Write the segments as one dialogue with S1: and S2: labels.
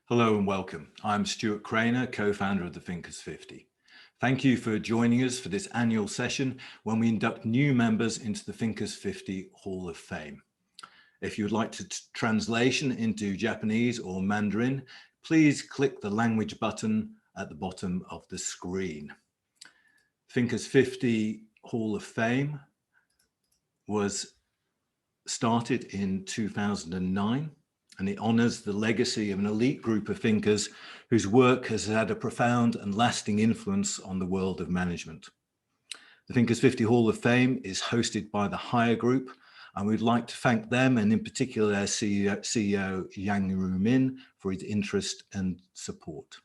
S1: Hello and welcome. I'm Stuart Craner, co-founder of the Thinkers50. Thank you for joining us for this annual session when we induct new members into the Thinkers50 Hall of Fame. If you would like to translation into Japanese or Mandarin, please click the language button at the bottom of the screen. Thinkers50 Hall of Fame was started in 2009. And it honors the legacy of an elite group of thinkers whose work has had a profound and lasting influence on the world of management. The Thinkers50 Hall of Fame is hosted by the Hire Group, and we'd like to thank them, and in particular their CEO Yang Ru Min, for his interest and support.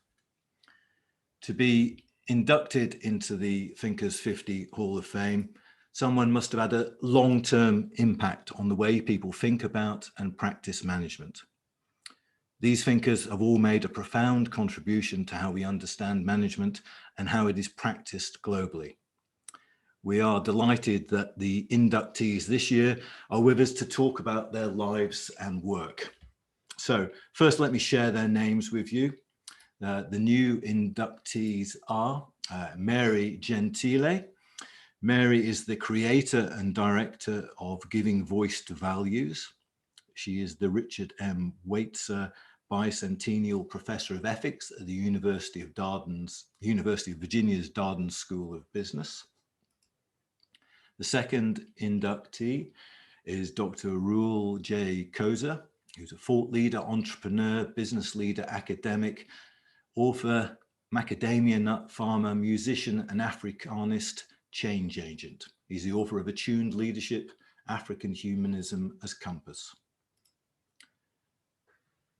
S1: To be inducted into the Thinkers50 Hall of Fame, someone must have had a long-term impact on the way people think about and practice management. These thinkers have all made a profound contribution to how we understand management and how it is practiced globally. We are delighted that the inductees this year are with us to talk about their lives and work. So first, let me share their names with you. The new inductees are Mary Gentile. Mary is the creator and director of Giving Voice to Values. She is the Richard M. Waitzer Bicentennial Professor of Ethics at the University of Virginia's Darden School of Business. The second inductee is Dr. Reuel J. Koza, who's a thought leader, entrepreneur, business leader, academic, author, macadamia nut farmer, musician, and Africanist change agent. He's the author of Attuned Leadership, African Humanism as Compass.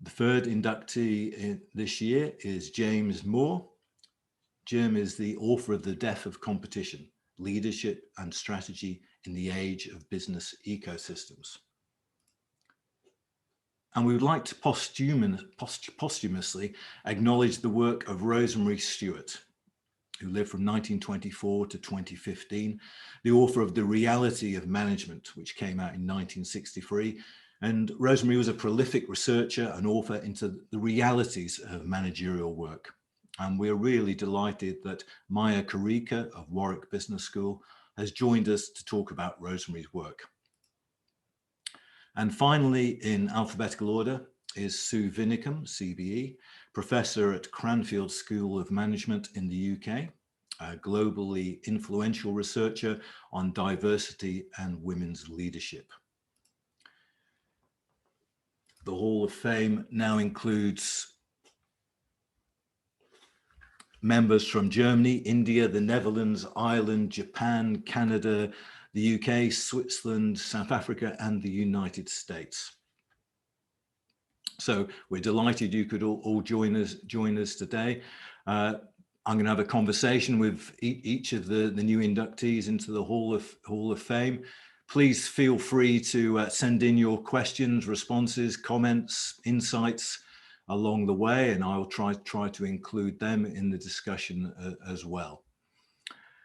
S1: The third inductee this year is James Moore. Jim is the author of The Death of Competition, Leadership and Strategy in the Age of Business Ecosystems. And we would like to posthumously acknowledge the work of Rosemary Stewart, who lived from 1924 to 2015, the author of The Reality of Management, which came out in 1963. And Rosemary was a prolific researcher and author into the realities of managerial work. And we're really delighted that Maya Karika of Warwick Business School has joined us to talk about Rosemary's work. And finally, in alphabetical order, is Sue Vinicum, CBE, professor at Cranfield School of Management in the UK, a globally influential researcher on diversity and women's leadership. The Hall of Fame now includes members from Germany, India, the Netherlands, Ireland, Japan, Canada, the UK, Switzerland, South Africa, and the United States. So we're delighted you could all join us today. I'm going to have a conversation with each of the new inductees into the Hall of Fame. Please feel free to send in your questions, responses, comments, insights along the way, and I'll try to include them in the discussion as well.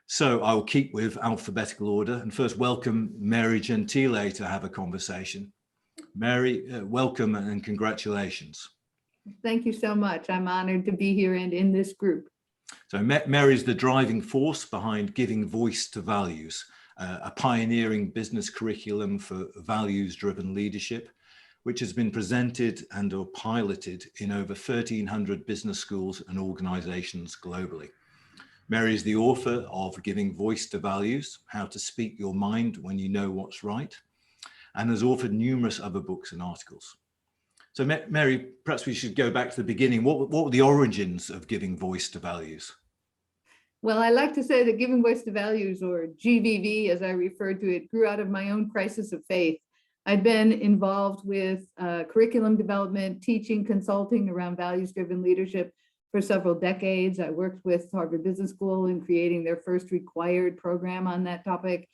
S1: So I'll keep with alphabetical order and first welcome Mary Gentile to have a conversation. Mary, welcome and congratulations.
S2: Thank you so much. I'm honored to be here and in this group.
S1: So Mary is the driving force behind Giving Voice to Values, a pioneering business curriculum for values-driven leadership, which has been presented and or piloted in over 1,300 business schools and organizations globally. Mary is the author of Giving Voice to Values, How to Speak Your Mind When You Know What's Right, and has authored numerous other books and articles. So Mary, perhaps we should go back to the beginning. What were the origins of Giving Voice to Values?
S2: Well, I like to say that Giving Voice to Values, or GVV as I refer to it, grew out of my own crisis of faith. I'd been involved with curriculum development, teaching, consulting around values-driven leadership for several decades. I worked with Harvard Business School in creating their first required program on that topic.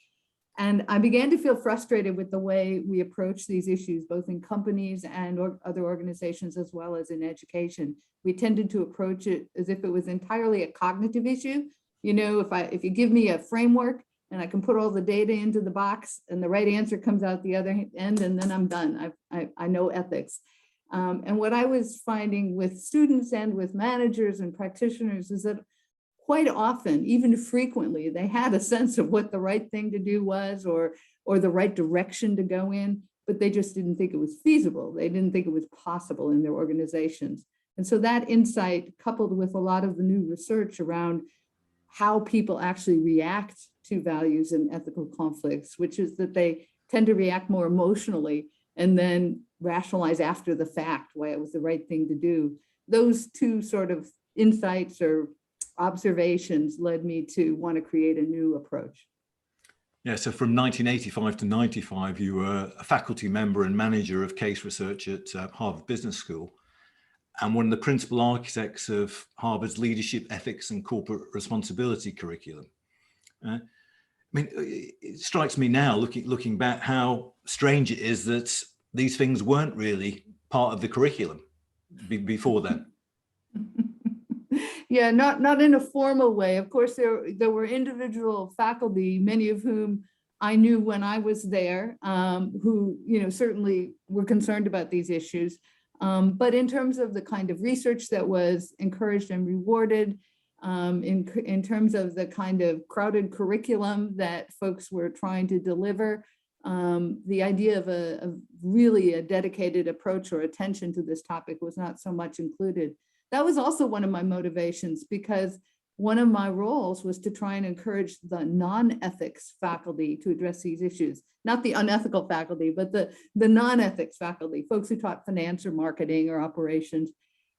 S2: And I began to feel frustrated with the way we approach these issues, both in companies and other organizations, as well as in education. We tended to approach it as if it was entirely a cognitive issue. You know, if you give me a framework and I can put all the data into the box and the right answer comes out the other end, and then I'm done. I know ethics. And what I was finding with students and with managers and practitioners is that quite often, even frequently, they had a sense of what the right thing to do was, or the right direction to go in, but they just didn't think it was feasible. They didn't think it was possible in their organizations. And so that insight, coupled with a lot of the new research around how people actually react to values and ethical conflicts, which is that they tend to react more emotionally and then rationalize after the fact why it was the right thing to do. Those two sort of insights or observations led me to want to create a new approach.
S1: Yeah, so from 1985 to 95, you were a faculty member and manager of case research at Harvard Business School, and one of the principal architects of Harvard's leadership, ethics, and corporate responsibility curriculum. I mean, it strikes me now, looking back, how strange it is that these things weren't really part of the curriculum before then.
S2: Yeah, not in a formal way. Of course, there were individual faculty, many of whom I knew when I was there, who certainly were concerned about these issues. But in terms of the kind of research that was encouraged and rewarded, in terms of the kind of crowded curriculum that folks were trying to deliver, the idea of a really dedicated approach or attention to this topic was not so much included. That was also one of my motivations, because one of my roles was to try and encourage the non-ethics faculty to address these issues, not the unethical faculty, but the non-ethics faculty, folks who taught finance or marketing or operations.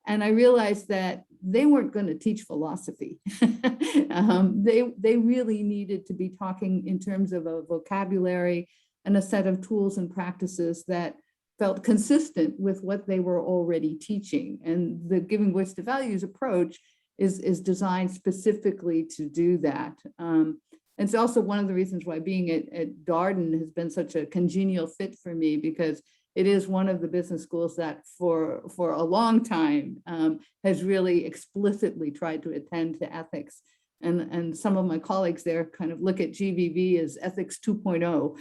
S2: And I realized that they weren't going to teach philosophy. They really needed to be talking in terms of a vocabulary and a set of tools and practices that felt consistent with what they were already teaching. And the Giving Voice to Values approach is designed specifically to do that. It's also one of the reasons why being at Darden has been such a congenial fit for me, because it is one of the business schools that for a long time has really explicitly tried to attend to ethics. And some of my colleagues there kind of look at GVV as ethics 2.0.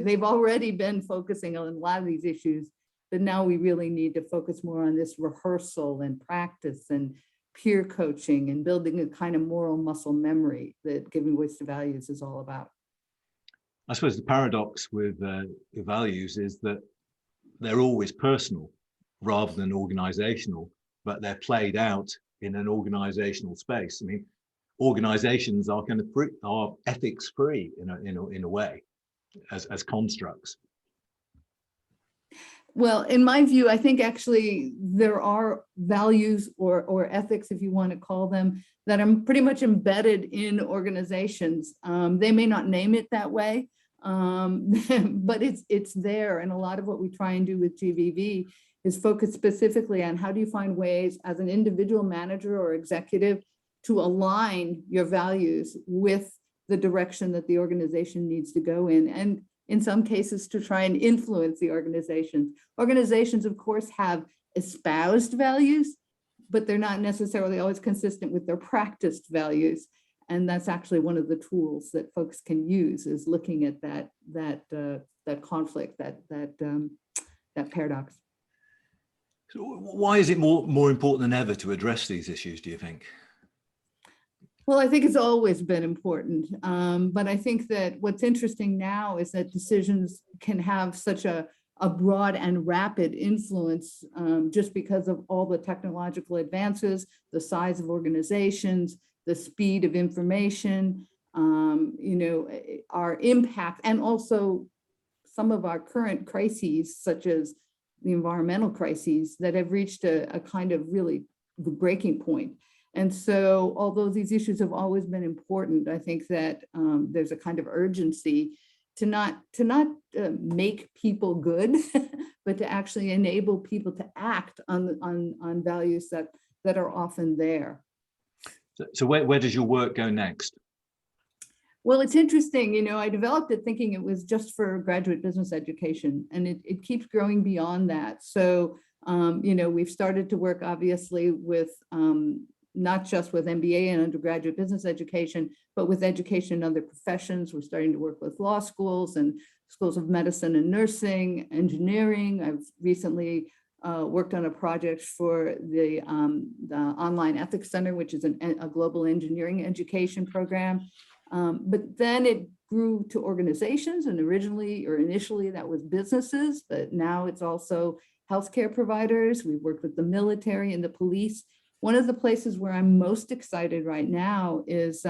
S2: They've already been focusing on a lot of these issues, but now we really need to focus more on this rehearsal and practice and peer coaching and building a kind of moral muscle memory that Giving Voice to Values is all about.
S1: I suppose the paradox with values is that they're always personal rather than organizational, but they're played out in an organizational space. I mean, organizations are kind of are ethics free in a way as constructs.
S2: Well, in my view, I think actually there are values or ethics, if you want to call them, that are pretty much embedded in organizations. They may not name it that way, but it's there. And a lot of what we try and do with GVV is focus specifically on how do you find ways as an individual manager or executive to align your values with the direction that the organization needs to go in. And in some cases, to try and influence the organization. Organizations, of course, have espoused values, but they're not necessarily always consistent with their practiced values. And that's actually one of the tools that folks can use, is looking at that conflict, that paradox.
S1: So why is it more important than ever to address these issues, do you think?
S2: Well, I think it's always been important, but I think that what's interesting now is that decisions can have such a broad and rapid influence just because of all the technological advances, the size of organizations, the speed of information, our impact, and also some of our current crises, such as the environmental crises that have reached a kind of really breaking point. And so, although these issues have always been important, I think that there's a kind of urgency to not make people good, but to actually enable people to act on values that are often there.
S1: So where does your work go next?
S2: Well, it's interesting, I developed it thinking it was just for graduate business education, and it keeps growing beyond that. So, we've started to work obviously with not just with MBA and undergraduate business education, but with education in other professions. We're starting to work with law schools and schools of medicine and nursing, engineering. I've recently worked on a project for the Online Ethics Center, which is a global engineering education program. But then it grew to organizations, and initially that was businesses, but now it's also healthcare providers. We've worked with the military and the police. One of the places where I'm most excited right now is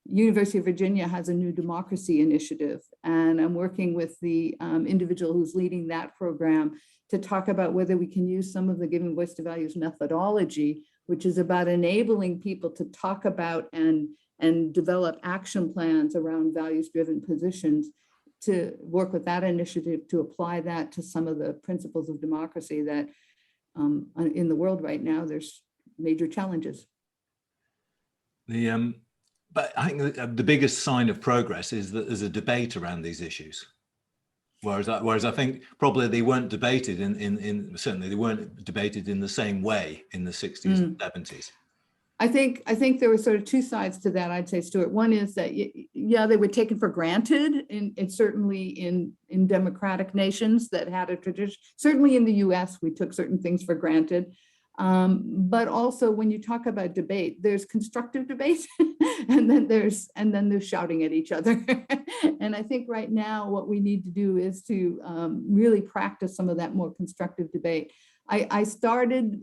S2: University of Virginia has a new democracy initiative, and I'm working with the individual who's leading that program to talk about whether we can use some of the Giving Voice to Values methodology, which is about enabling people to talk about and develop action plans around values-driven positions, to work with that initiative to apply that to some of the principles of democracy that in the world right now, there's major challenges.
S1: But I think the biggest sign of progress is that there's a debate around these issues. Whereas I think probably they weren't debated certainly they weren't debated in the same way in the 60s and 70s.
S2: I think there were sort of two sides to that, I'd say, Stuart. One is that, yeah, they were taken for granted, and certainly in democratic nations that had a tradition. Certainly in the US, we took certain things for granted. But also when you talk about debate, there's constructive debate and then there's shouting at each other. And I think right now what we need to do is to really practice some of that more constructive debate. I started,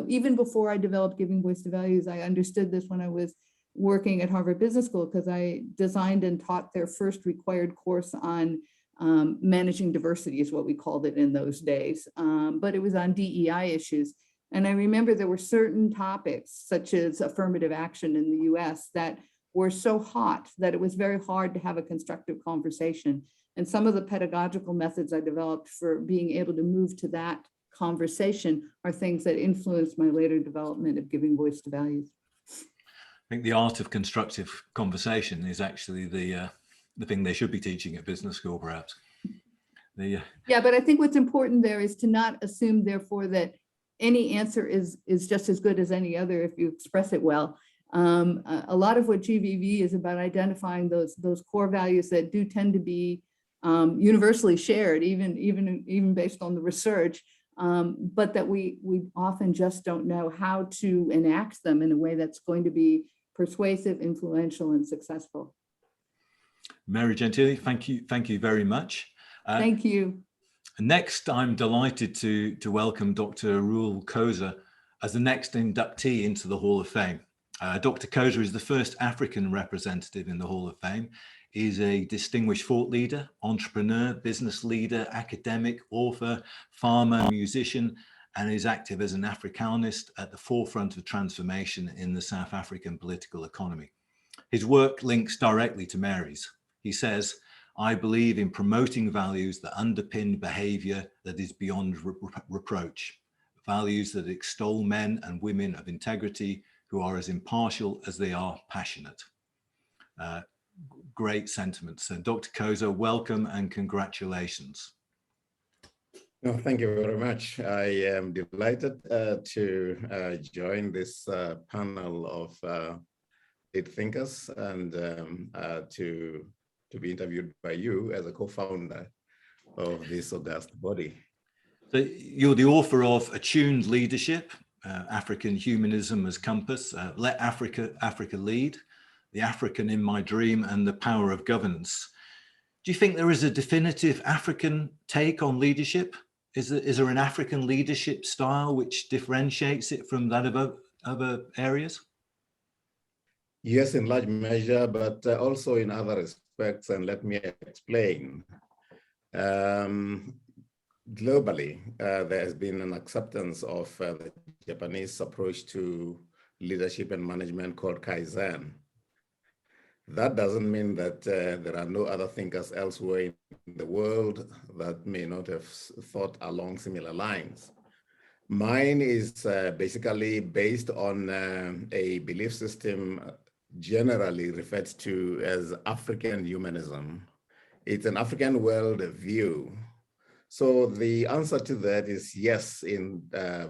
S2: even before I developed Giving Voice to Values, I understood this when I was working at Harvard Business School, because I designed and taught their first required course on managing diversity, is what we called it in those days. But it was on DEI issues. And I remember there were certain topics, such as affirmative action in the US, that were so hot that it was very hard to have a constructive conversation. And some of the pedagogical methods I developed for being able to move to that conversation are things that influenced my later development of Giving Voice to Values.
S1: I think the art of constructive conversation is actually the thing they should be teaching at business school, perhaps.
S2: Yeah, but I think what's important there is to not assume, therefore, that any answer is just as good as any other if you express it well. A lot of what GVV is about identifying those core values that do tend to be universally shared, even based on the research, but that we often just don't know how to enact them in a way that's going to be persuasive, influential, and successful.
S1: Mary Gentile, thank you very much.
S2: Thank you.
S1: Next, I'm delighted to welcome Dr. Reuel Koza as the next inductee into the Hall of Fame. Dr. Koza is the first African representative in the Hall of Fame. He's a distinguished thought leader, entrepreneur, business leader, academic, author, farmer, musician, and is active as an Africanist at the forefront of transformation in the South African political economy. His work links directly to Mary's. He says, "I believe in promoting values that underpin behavior that is beyond reproach, values that extol men and women of integrity who are as impartial as they are passionate." Great sentiments. So Dr. Koza, welcome and congratulations.
S3: No, thank you very much. I am delighted to join this panel of lead thinkers and to be interviewed by you as a co-founder of this august body.
S1: So you're the author of Attuned Leadership, African Humanism as Compass, Let Africa Lead, The African in My Dream, and The Power of Governance. Do you think there is a definitive African take on leadership? Is there an African leadership style which differentiates it from that of other areas?
S3: Yes, in large measure, but also in other respects, and let me explain. Globally, there has been an acceptance of the Japanese approach to leadership and management called Kaizen. That doesn't mean that there are no other thinkers elsewhere in the world that may not have thought along similar lines. Mine is basically based on a belief system generally referred to as African humanism. It's an African world view. So the answer to that is yes, in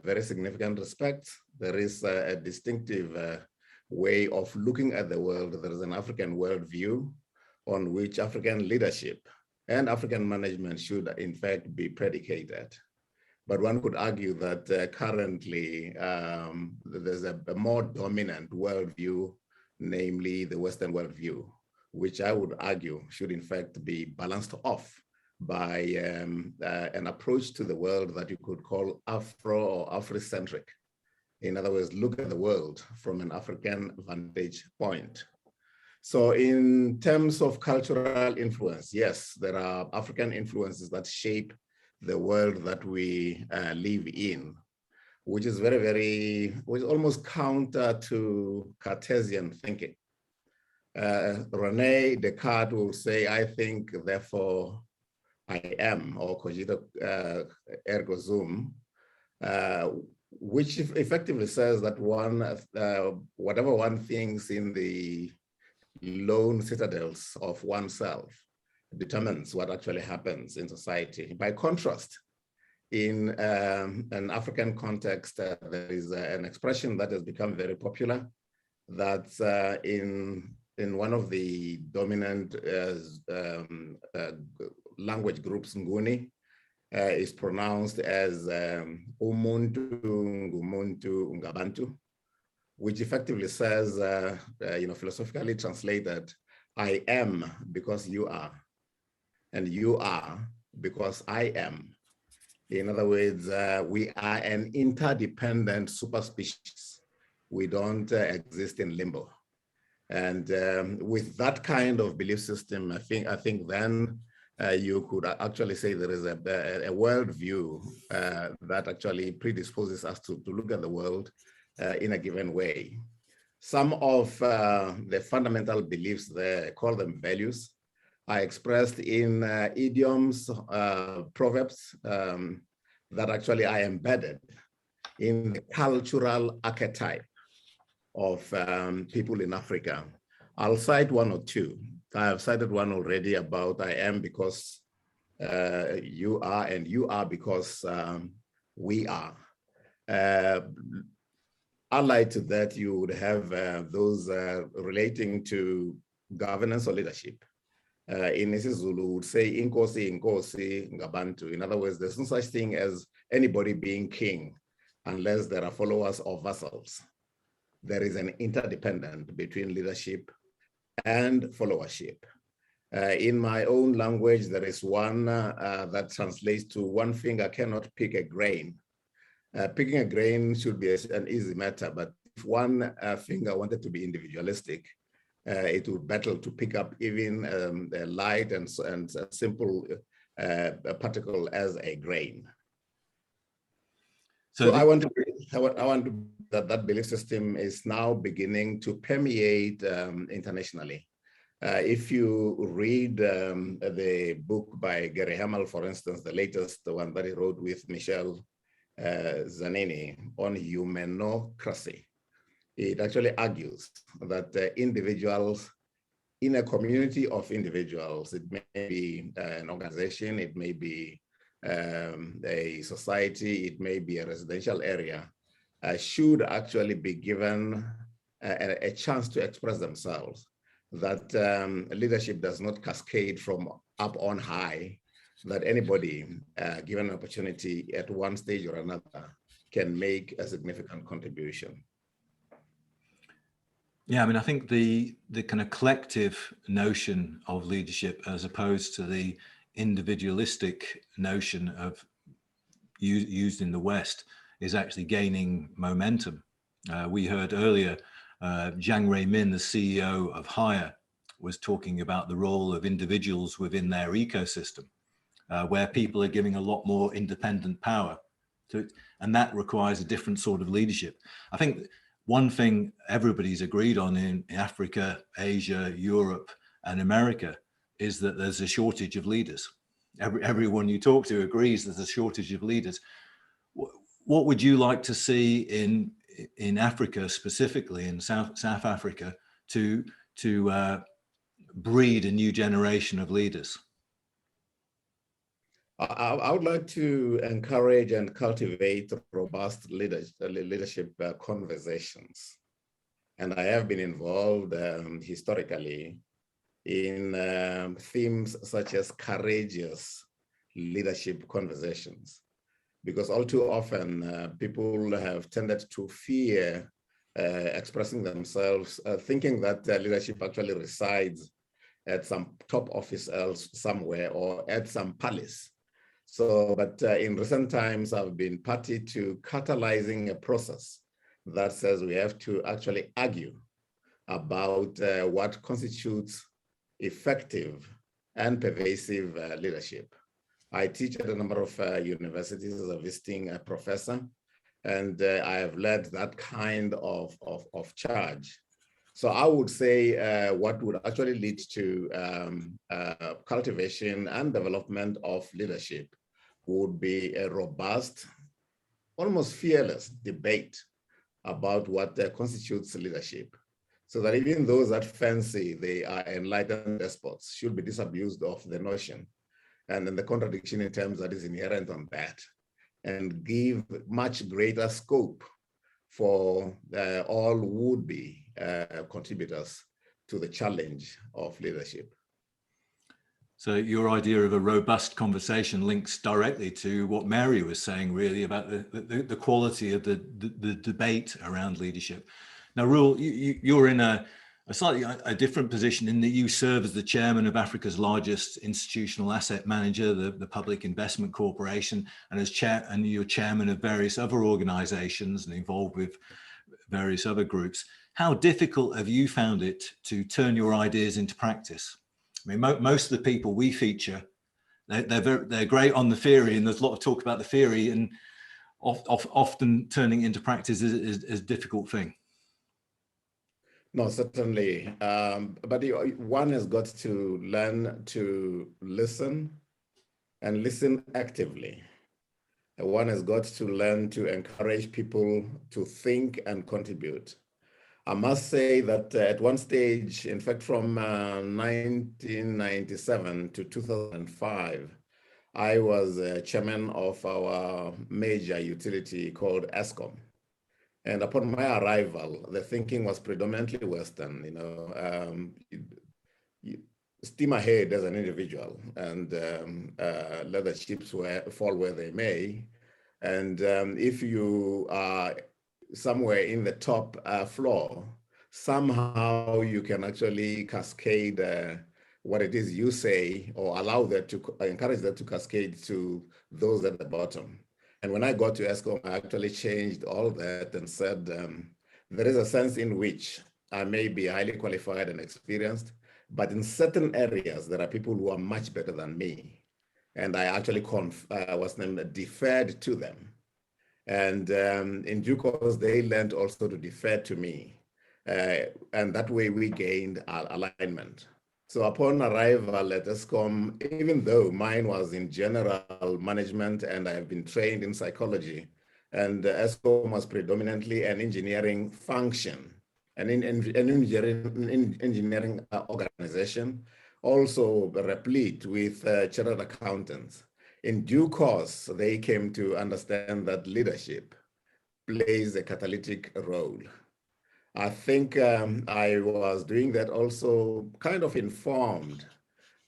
S3: very significant respects. There is a distinctive way of looking at the world. There is an African worldview on which African leadership and African management should in fact be predicated. But one could argue that currently there's a more dominant worldview, namely the Western worldview, which I would argue should in fact be balanced off by an approach to the world that you could call Afro or Afrocentric. In other words, look at the world from an African vantage point. So in terms of cultural influence, yes, there are African influences that shape the world that we live in, which is which is almost counter to Cartesian thinking. Rene Descartes will say, I think, therefore I am, or cogito ergo sum, which effectively says that whatever one thinks in the lone citadels of oneself determines what actually happens in society. By contrast, in an African context, there is an expression that has become very popular, that's in one of the dominant language groups, Nguni, is pronounced as Umuntu Ngumuntu Ngabantu, which effectively says, philosophically translated, I am because you are, and you are because I am. In other words, we are an interdependent superspecies. We don't exist in limbo. And with that kind of belief system, I think then you could actually say there is a worldview that actually predisposes us to look at the world in a given way. Some of the fundamental beliefs there, call them values, are expressed in idioms, proverbs that actually are embedded in the cultural archetype of people in Africa. I'll cite one or two. I have cited one already about I am because you are, and you are because we are. Allied to that, you would have those relating to governance or leadership. In isiZulu, would say inkosi inkosi ngabantu. In other words, there's no such thing as anybody being king unless there are followers or vassals. There is an interdependence between leadership and followership. In my own language, there is one that translates to one finger cannot pick a grain. Picking a grain should be an easy matter, but if one finger wanted to be individualistic, it would battle to pick up even a light and simple particle as a grain. So I want that belief system is now beginning to permeate internationally. If you read the book by Gary Hamel, for instance, the latest, the one that he wrote with Michel Zanini on Humanocracy, it actually argues that individuals in a community of individuals, it may be an organization, it may be a society, it may be a residential area, should actually be given a chance to express themselves, that leadership does not cascade from up on high, that anybody given an opportunity at one stage or another can make a significant contribution.
S1: Yeah, I mean, I think the kind of collective notion of leadership as opposed to the individualistic notion of used in the West is actually gaining momentum. We heard earlier, Jiang Ruimin, the CEO of Hire, was talking about the role of individuals within their ecosystem, where people are giving a lot more independent power to it, and that requires a different sort of leadership. I think one thing everybody's agreed on in Africa, Asia, Europe, and America is that there's a shortage of leaders. Everyone you talk to agrees there's a shortage of leaders. What would you like to see in Africa, specifically in South Africa, to breed a new generation of leaders?
S3: I would like to encourage and cultivate robust leadership conversations. And I have been involved historically in themes such as courageous leadership conversations. because all too often people have tended to fear expressing themselves, thinking that leadership actually resides at some top office else somewhere or at some palace. So, but in recent times, I've been party to catalyzing a process that says we have to actually argue about what constitutes effective and pervasive leadership. I teach at a number of universities as a visiting professor, and I have led that kind of charge. So I would say what would actually lead to cultivation and development of leadership would be a robust, almost fearless debate about what constitutes leadership, so that even those that fancy they are enlightened despots should be disabused of the notion and then the contradiction in terms that is inherent on that, and give much greater scope for all would-be contributors to the challenge of leadership.
S1: So your idea of a robust conversation links directly to what Mary was saying, really, about the quality of the debate around leadership. Now, Reuel, you're in a slightly different position in that you serve as the chairman of Africa's largest institutional asset manager, the Public Investment Corporation, and you're chairman of various other organizations and involved with various other groups. How difficult have you found it to turn your ideas into practice? I mean, most of the people we feature, they're great on the theory, and there's a lot of talk about the theory, and often turning it into practice is a difficult thing.
S3: No, certainly. But one has got to learn to listen and listen actively. One has got to learn to encourage people to think and contribute. I must say that at one stage, in fact, from 1997 to 2005, I was chairman of our major utility called ESCOM. And upon my arrival, the thinking was predominantly Western, steam ahead as an individual and let the chips fall where they may. And if you are somewhere in the top floor, somehow you can actually cascade what it is you say, or allow that to encourage that to cascade to those at the bottom. And when I got to ESCOM, I actually changed all that and said, there is a sense in which I may be highly qualified and experienced, but in certain areas, there are people who are much better than me. And I actually deferred to them. And in due course, they learned also to defer to me. And that way we gained alignment. So upon arrival at ESCOM, even though mine was in general management and I have been trained in psychology, and ESCOM was predominantly an engineering function, an engineering organization, also replete with chartered accountants. In due course, they came to understand that leadership plays a catalytic role. I think I was doing that also kind of informed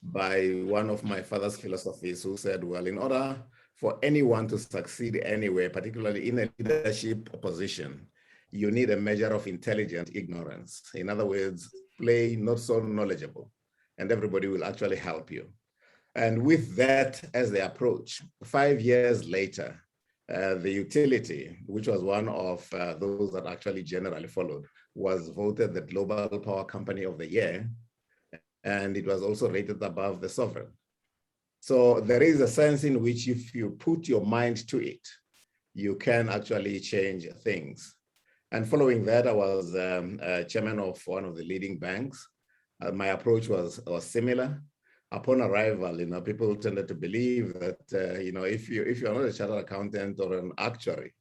S3: by one of my father's philosophies, who said, well, in order for anyone to succeed anywhere, particularly in a leadership position, you need a measure of intelligent ignorance. In other words, play not so knowledgeable, and everybody will actually help you. And with that as the approach, 5 years later, the utility, which was one of those that actually generally followed, was voted the Global Power Company of the Year, and it was also rated above the sovereign. So there is a sense in which if you put your mind to it, you can actually change things. And following that, I was chairman of one of the leading banks. My approach was similar. Upon arrival, people tended to believe that, if you're not a chartered accountant or an actuary,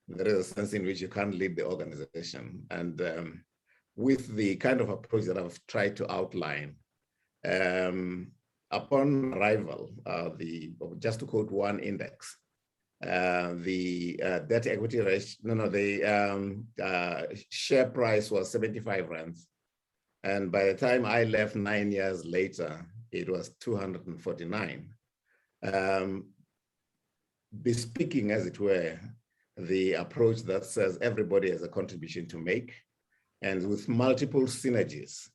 S3: there is a sense in which you can't lead the organization. And with the kind of approach that I've tried to outline, upon arrival, just to quote one index, the debt equity ratio, the share price was 75 rands. And by the time I left 9 years later, it was 249. bespeaking, as it were, the approach that says everybody has a contribution to make, and with multiple synergies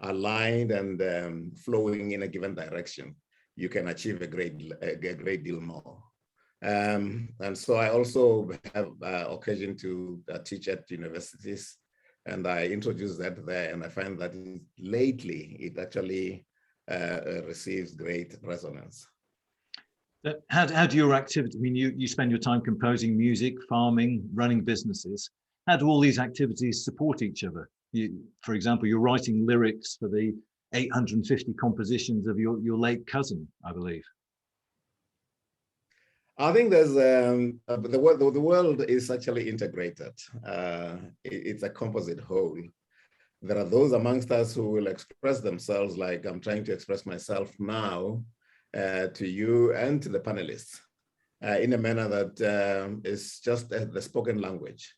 S3: aligned and flowing in a given direction, you can achieve a great deal more. And so I also have occasion to teach at universities, and I introduce that there, and I find that lately it actually receives great resonance.
S1: How do your activity, I mean, you spend your time composing music, farming, running businesses. How do all these activities support each other? For example, you're writing lyrics for the 850 compositions of your late cousin, I believe.
S3: I think there's the world is actually integrated. It's a composite whole. There are those amongst us who will express themselves like I'm trying to express myself now to you and to the panelists in a manner that is just the spoken language.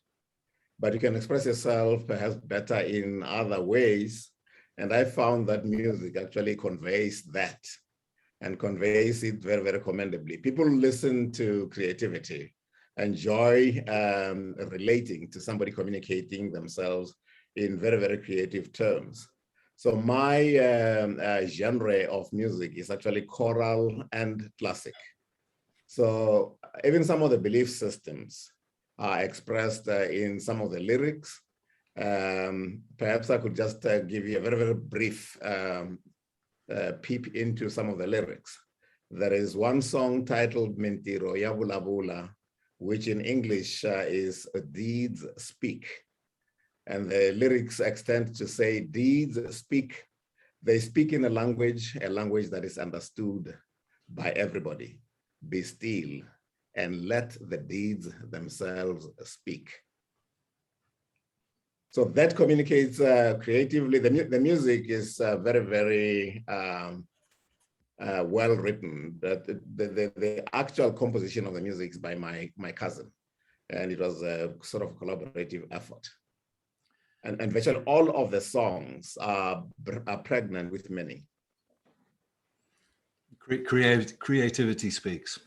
S3: But you can express yourself perhaps better in other ways. And I found that music actually conveys that, and conveys it very, very commendably. People listen to creativity, enjoy relating to somebody communicating themselves in very, very creative terms. So my genre of music is actually choral and classic. So even some of the belief systems are expressed in some of the lyrics. Perhaps I could just give you a very, very brief peep into some of the lyrics. There is one song titled Mentiro Ya Bula Bula, which in English is Deeds Speak. And the lyrics extend to say, deeds speak. They speak in a language that is understood by everybody. Be still and let the deeds themselves speak. So that communicates creatively. The music is very, very well written. The actual composition of the music is by my cousin, and it was a sort of collaborative effort. And virtually all of the songs are pregnant with meaning.
S1: Creativity speaks.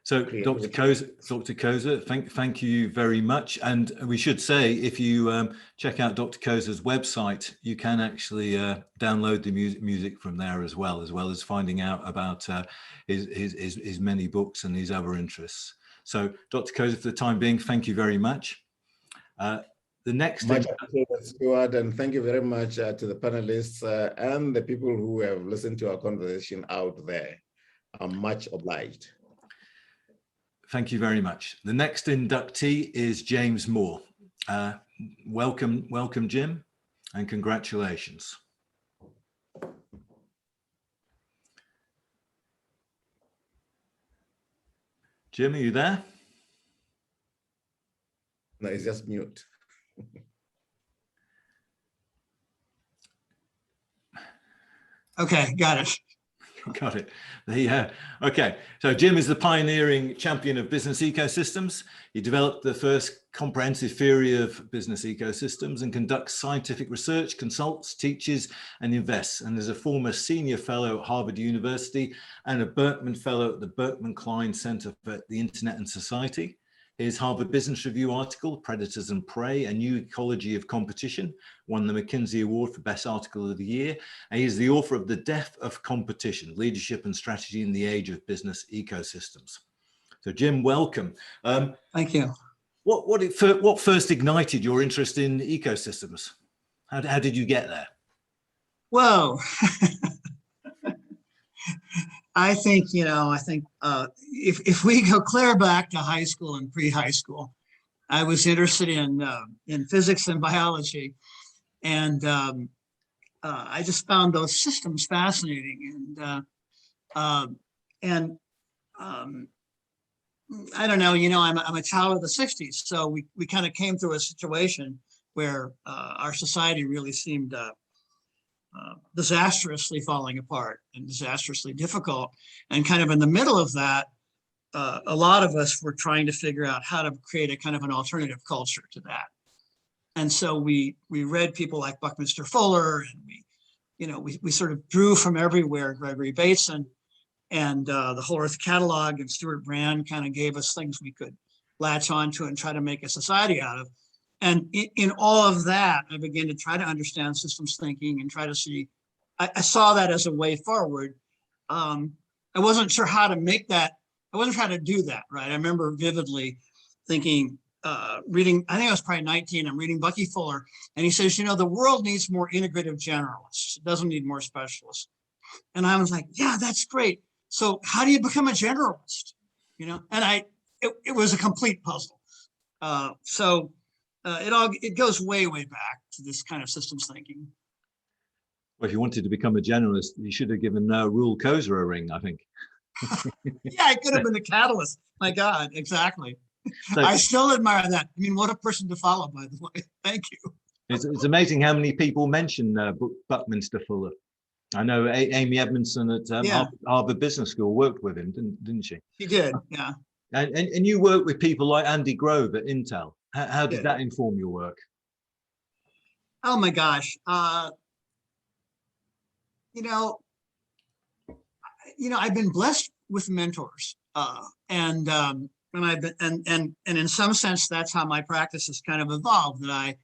S1: So Dr. Koza, thank you very much. And we should say, if you check out Dr. Koza's website, you can actually download the music from there as well as finding out about his many books and his other interests. So Dr. Koza, for the time being, thank you very much. The next
S3: much appreciated, Stuart, and thank you very much to the panelists and the people who have listened to our conversation out there. I'm much obliged.
S1: Thank you very much. The next inductee is James Moore. Welcome, Jim, and congratulations. Jim, are you there?
S3: No, it's just mute.
S4: Okay, got it.
S1: Got it. Okay, so Jim is the pioneering champion of business ecosystems. He developed the first comprehensive theory of business ecosystems and conducts scientific research, consults, teaches, and invests. And is a former senior fellow at Harvard University and a Berkman Fellow at the Berkman Klein Center for the Internet and Society. His Harvard Business Review article, Predators and Prey, A New Ecology of Competition, won the McKinsey Award for Best Article of the Year. And he is the author of The Death of Competition, Leadership and Strategy in the Age of Business Ecosystems. So Jim, welcome.
S4: Thank you.
S1: What first ignited your interest in ecosystems? How did you get there?
S4: Whoa. I think if we go clear back to high school and pre-high school, I was interested in physics and biology, and I just found those systems fascinating. And I don't know, I'm a child of the 60s, so we kind of came through a situation where our society really seemed disastrously falling apart and disastrously difficult. And kind of in the middle of that, a lot of us were trying to figure out how to create a kind of an alternative culture to that. And so we read people like Buckminster Fuller, and we sort of drew from everywhere, Gregory Bateson, And the Whole Earth Catalog and Stuart Brand kind of gave us things we could latch onto and try to make a society out of. And in all of that, I began to try to understand systems thinking and try to see, I saw that as a way forward. I wasn't sure how to make that, I wasn't trying to do that, right? I remember vividly thinking, reading, I think I was probably 19, I'm reading Bucky Fuller, and he says, you know, the world needs more integrative generalists. It doesn't need more specialists. And I was like, yeah, that's great. So how do you become a generalist? You know, and it was a complete puzzle. It goes way, way back to this kind of systems thinking.
S1: Well, if you wanted to become a generalist, you should have given Reuel Koza a ring, I think.
S4: Yeah, I could have been the catalyst. My God, exactly.
S1: So,
S4: I still admire that. I mean, what a person to follow, by the way. Thank you.
S1: it's amazing how many people mention Buckminster Fuller. I know Amy Edmondson at Harvard Business School worked with him, didn't she?
S4: She did, yeah.
S1: And you work with people like Andy Grove at Intel. How did that inform your work?
S4: Oh my gosh. I've been blessed with mentors, and I've been, and in some sense, that's how my practice has kind of evolved. That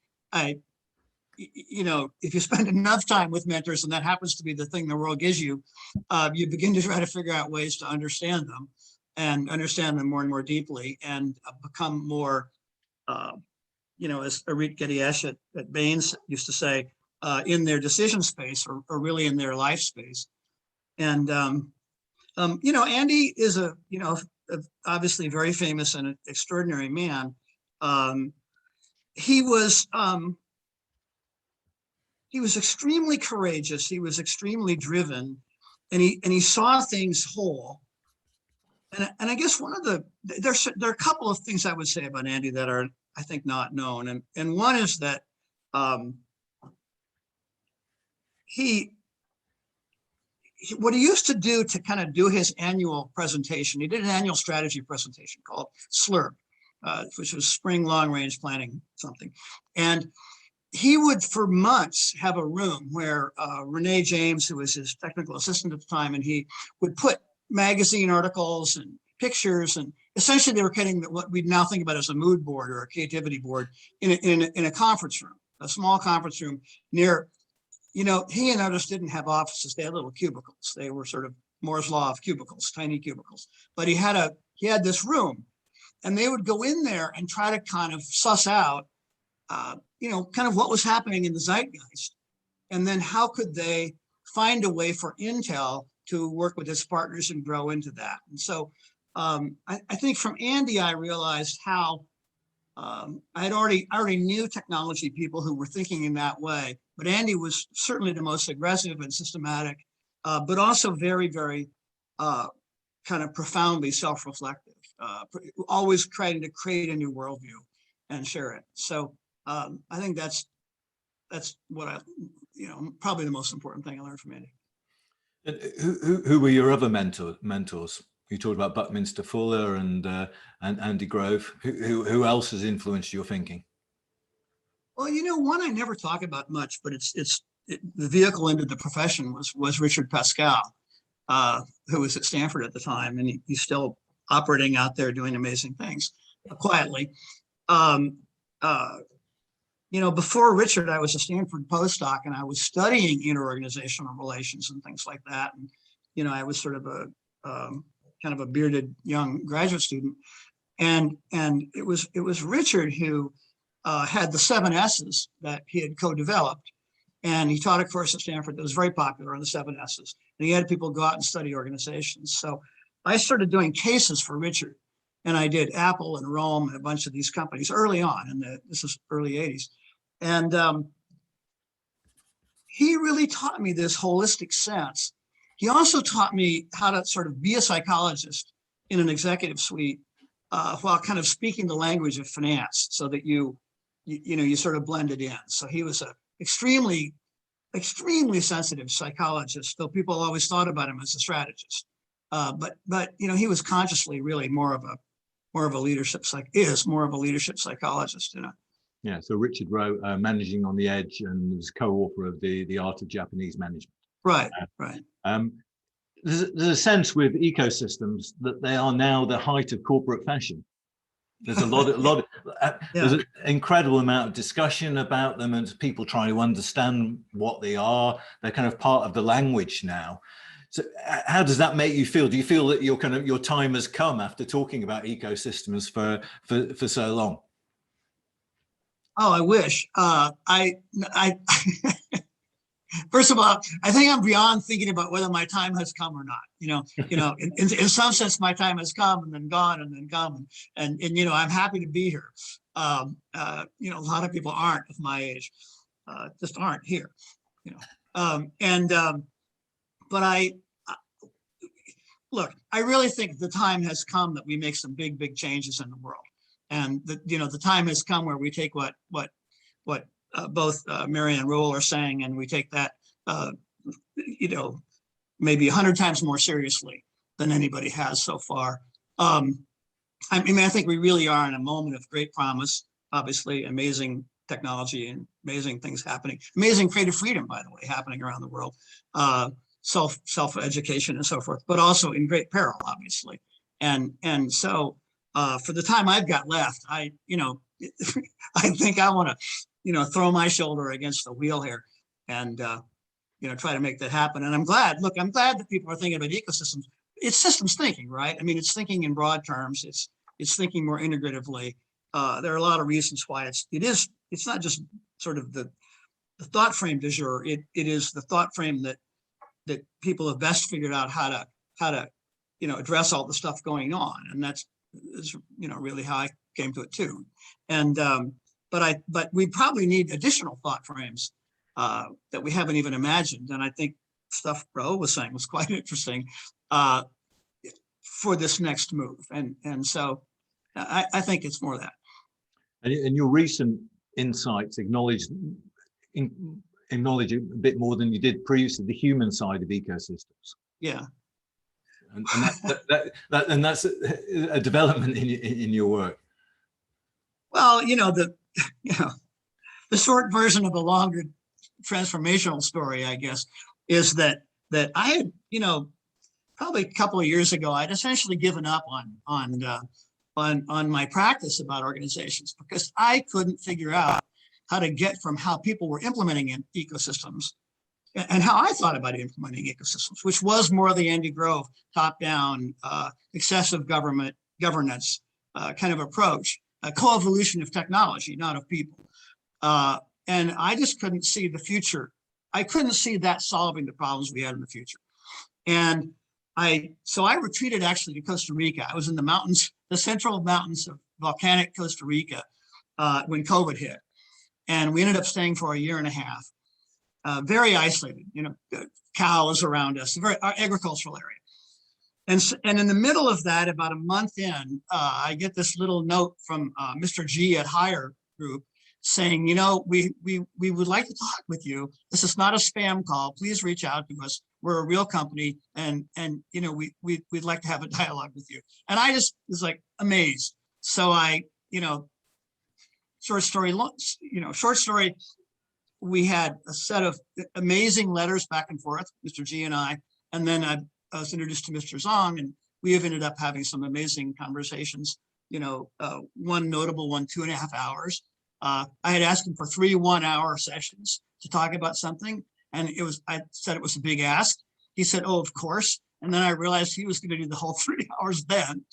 S4: if you spend enough time with mentors, and that happens to be the thing the world gives you, you begin to try to figure out ways to understand them and understand them more and more deeply, and become more, as Arit Gediesh at Baines used to say, in their decision space, or really in their life space. And Andy is obviously very famous and an extraordinary man. He was extremely courageous. He was extremely driven, and he saw things whole. And I guess there are a couple of things I would say about Andy that are, I think, not known. And one is that what he used to do to kind of do his annual presentation, he did an annual strategy presentation called SLURP, which was Spring Long Range Planning something. And he would, for months, have a room where Renee James, who was his technical assistant at the time, and he would put magazine articles and pictures, and essentially they were creating what we now think about as a mood board or a creativity board in a conference room, a small conference room near. He and others didn't have offices. They had little cubicles. They were sort of Moore's law of cubicles, tiny cubicles. But he had this room, and they would go in there and try to kind of suss out, kind of what was happening in the zeitgeist. And then how could they find a way for Intel to work with its partners and grow into that? And so I think from Andy, I realized how I already knew technology people who were thinking in that way, but Andy was certainly the most aggressive and systematic, but also very, very kind of profoundly self-reflective, always trying to create a new worldview and share it. So I think that's what probably the most important thing I learned from Andy.
S1: Who were your other mentors? You talked about Buckminster Fuller and Andy Grove. Who else has influenced your thinking?
S4: Well, one I never talk about much, but the vehicle into the profession was Richard Pascal, who was at Stanford at the time, and he's still operating out there doing amazing things quietly. Before Richard, I was a Stanford postdoc, and I was studying interorganizational relations and things like that. And I was sort of a kind of a bearded young graduate student, and it was Richard who had the 7 S's that he had co-developed, and he taught a course at Stanford that was very popular on the 7 S's, and he had people go out and study organizations. So I started doing cases for Richard, and I did Apple and Rome and a bunch of these companies early on, and this is early 80s, and he really taught me this holistic sense. He also taught me how to sort of be a psychologist in an executive suite while kind of speaking the language of finance, so that you sort of blend it in. So he was an extremely, extremely sensitive psychologist, though people always thought about him as a strategist. But he was consciously really more of a leadership psychologist.
S1: Yeah. So Richard wrote Managing on the Edge and was co-author of the Art of Japanese Management.
S4: Right, right.
S1: there's a sense with ecosystems that they are now the height of corporate fashion. There's a lot there's an incredible amount of discussion about them and people trying to understand what they are. They're kind of part of the language now. So how does that make you feel? Do you feel that your time has come after talking about ecosystems for so long?
S4: Oh, I wish. First of all, I think I'm beyond thinking about whether my time has come or not. In some sense, my time has come and then gone and then come, and I'm happy to be here. A lot of people aren't of my age, just aren't here. But look, I really think the time has come that we make some big changes in the world, and the time has come where we take what both Mary and Reuel are saying, and we take that, maybe 100 times more seriously than anybody has so far. I think we really are in a moment of great promise, obviously amazing technology and amazing things happening, amazing creative freedom, by the way, happening around the world, self-education and so forth, but also in great peril, obviously. And so for the time I've got left, I think I want to, throw my shoulder against the wheel here and, try to make that happen. And I'm glad that people are thinking about ecosystems. It's systems thinking, right? I mean, it's thinking in broad terms. It's thinking more integratively. There are a lot of reasons why it's not just sort of the thought frame du jour. It is the thought frame that people have best figured out how to address all the stuff going on. And that's really how I came to it too. And but we probably need additional thought frames that we haven't even imagined. And I think stuff Reuel was saying was quite interesting for this next move. And so I think it's more that.
S1: And your recent insights acknowledge a bit more than you did previously the human side of ecosystems.
S4: Yeah.
S1: And that's a development in your work.
S4: Well, the short version of a longer transformational story, I guess, is that I had, probably a couple of years ago, I'd essentially given up on my practice about organizations because I couldn't figure out how to get from how people were implementing in ecosystems and how I thought about implementing ecosystems, which was more the Andy Grove top-down, excessive governance kind of approach, a co-evolution of technology, not of people. And I just couldn't see the future. I couldn't see that solving the problems we had in the future. And so I retreated actually to Costa Rica. I was in the mountains, the central mountains of volcanic Costa Rica when COVID hit. And we ended up staying for a year and a half, very isolated, cows around us, a very agricultural area. And in the middle of that, about a month in, I get this little note from Mr. G at Hire Group saying, we would like to talk with you. This is not a spam call. Please reach out to us. We're a real company, and we'd like to have a dialogue with you. And I just was like amazed. So I, short story, we had a set of amazing letters back and forth, Mr. G and I, and then I was introduced to Mr. Zong, and we have ended up having some amazing conversations, one notable one, 2.5 hours. I had asked him for 3 1-hour sessions to talk about something. And I said it was a big ask. He said, oh, of course. And then I realized he was going to do the whole 3 hours then.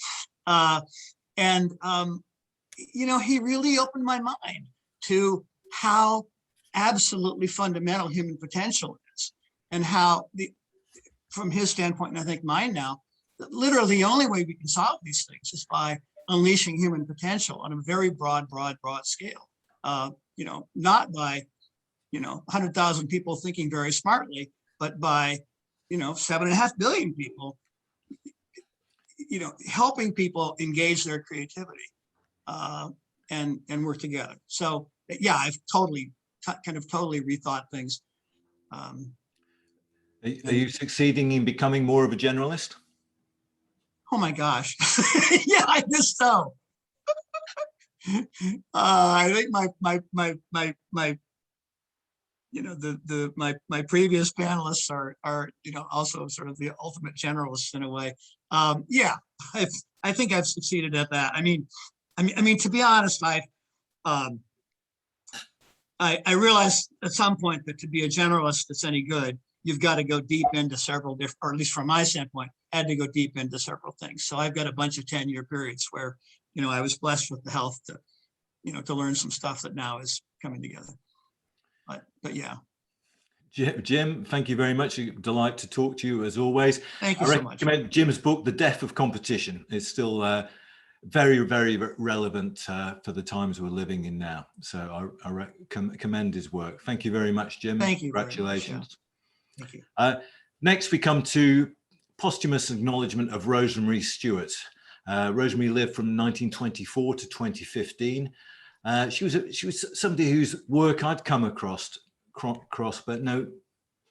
S4: He really opened my mind to how absolutely fundamental human potential is and how from his standpoint, and I think mine now, that literally the only way we can solve these things is by unleashing human potential on a very broad scale. Not by 100,000 people thinking very smartly, but by 7.5 billion people, helping people engage their creativity and work together. So yeah, I've totally rethought things.
S1: Are you succeeding in becoming more of a generalist?
S4: Oh my gosh, yeah, I guess so. I think my my previous panelists are also sort of the ultimate generalists in a way. Yeah, I think I've succeeded at that. I mean, to be honest, I realized at some point that to be a generalist that's any good, you've got to go deep into several different, or at least from my standpoint, had to go deep into several things. So I've got a bunch of 10-year periods where, I was blessed with the health to, to learn some stuff that now is coming together. But yeah.
S1: Jim, thank you very much. A delight to talk to you as always.
S4: Thank you so much.
S1: I recommend Jim's book, The Death of Competition. It's still very, very relevant for the times we're living in now. So I commend his work. Thank you very much, Jim.
S4: Thank you.
S1: Congratulations.
S4: Thank you.
S1: Next, we come to posthumous acknowledgement of Rosemary Stewart. Rosemary lived from 1924 to 2015. She was somebody whose work I'd come across, but know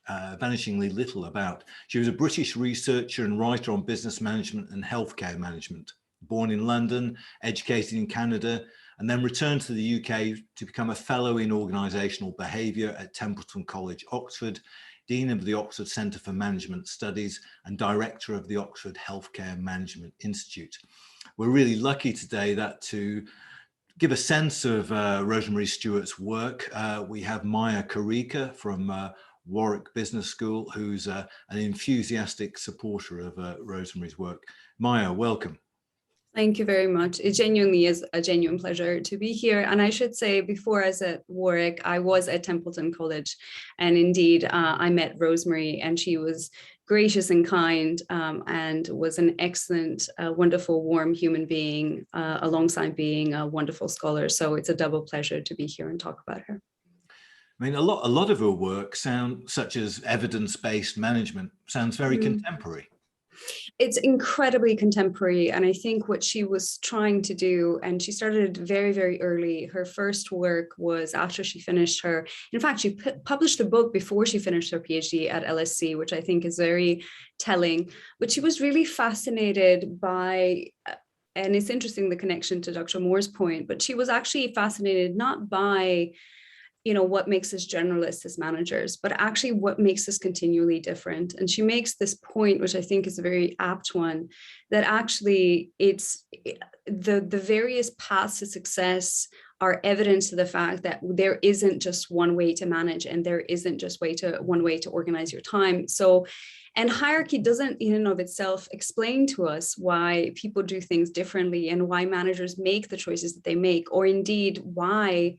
S1: vanishingly little about. She was a British researcher and writer on business management and healthcare management. Born in London, educated in Canada, and then returned to the UK to become a fellow in organisational behaviour at Templeton College, Oxford, Dean of the Oxford Centre for Management Studies and Director of the Oxford Healthcare Management Institute. We're really lucky today that to give a sense of Rosemary Stewart's work, we have Maya Karika from Warwick Business School, who's an enthusiastic supporter of Rosemary's work. Maya, welcome.
S5: Thank you very much. It genuinely is a genuine pleasure to be here. And I should say, before I was at Warwick, I was at Templeton College. And indeed, I met Rosemary, and she was gracious and kind, and was an excellent, wonderful, warm human being, alongside being a wonderful scholar. So it's a double pleasure to be here and talk about her.
S1: I mean, a lot of her work, such as evidence-based management, sounds very contemporary.
S5: It's incredibly contemporary. And I think what she was trying to do, and she started very, very early. Her first work was after she finished in fact, she published a book before she finished her PhD at LSE, which I think is very telling. But she was really fascinated by, and it's interesting, the connection to Dr. Moore's point, but she was actually fascinated not by what makes us generalists as managers, but actually what makes us continually different. And she makes this point, which I think is a very apt one, that actually it's the various paths to success are evidence to the fact that there isn't just one way to manage, and there isn't just one way to organize your time. So, and hierarchy doesn't in and of itself explain to us why people do things differently and why managers make the choices that they make, or indeed why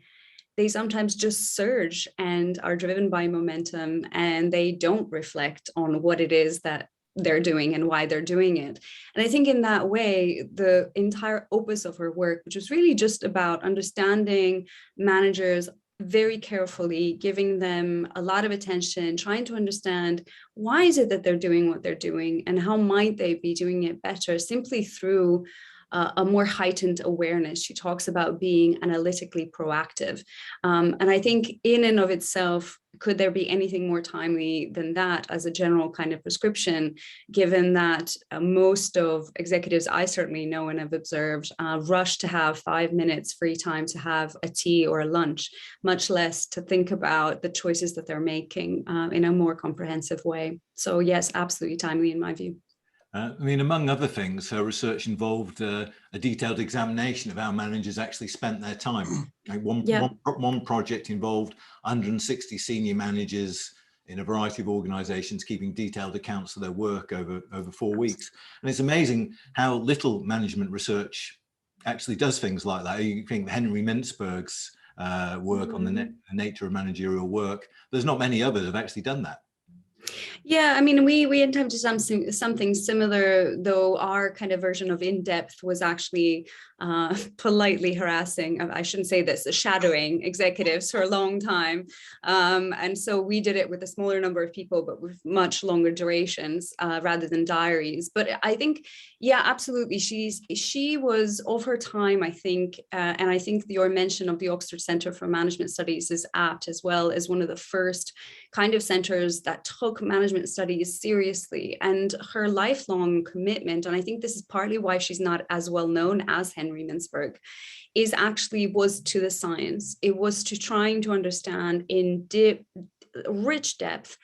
S5: they sometimes just surge and are driven by momentum, and they don't reflect on what it is that they're doing and why they're doing it. And I think in that way, the entire opus of her work, which was really just about understanding managers very carefully, giving them a lot of attention, trying to understand why is it that they're doing what they're doing and how might they be doing it better, simply through a more heightened awareness. She talks about being analytically proactive. And I think in and of itself, could there be anything more timely than that as a general kind of prescription, given that most of executives I certainly know and have observed rush to have 5 minutes free time to have a tea or a lunch, much less to think about the choices that they're making in a more comprehensive way. So yes, absolutely timely in my view.
S1: I mean, among other things, her research involved a detailed examination of how managers actually spent their time. Like one project involved 160 senior managers in a variety of organizations keeping detailed accounts of their work over 4 weeks. And it's amazing how little management research actually does things like that. You think Henry Mintzberg's work on the nature of managerial work, there's not many others have actually done that.
S5: Yeah, I mean, we attempted something similar, though our kind of version of in-depth was actually politely harassing, I shouldn't say this, shadowing executives for a long time. And so we did it with a smaller number of people, but with much longer durations rather than diaries. But I think, yeah, absolutely. She was of her time, I think, and I think your mention of the Oxford Centre for Management Studies is apt as well, as one of the first kind of centres that took management studies seriously, and her lifelong commitment, and I think this is partly why she's not as well known as Henry Mintzberg, was to the science. It was to trying to understand in rich depth,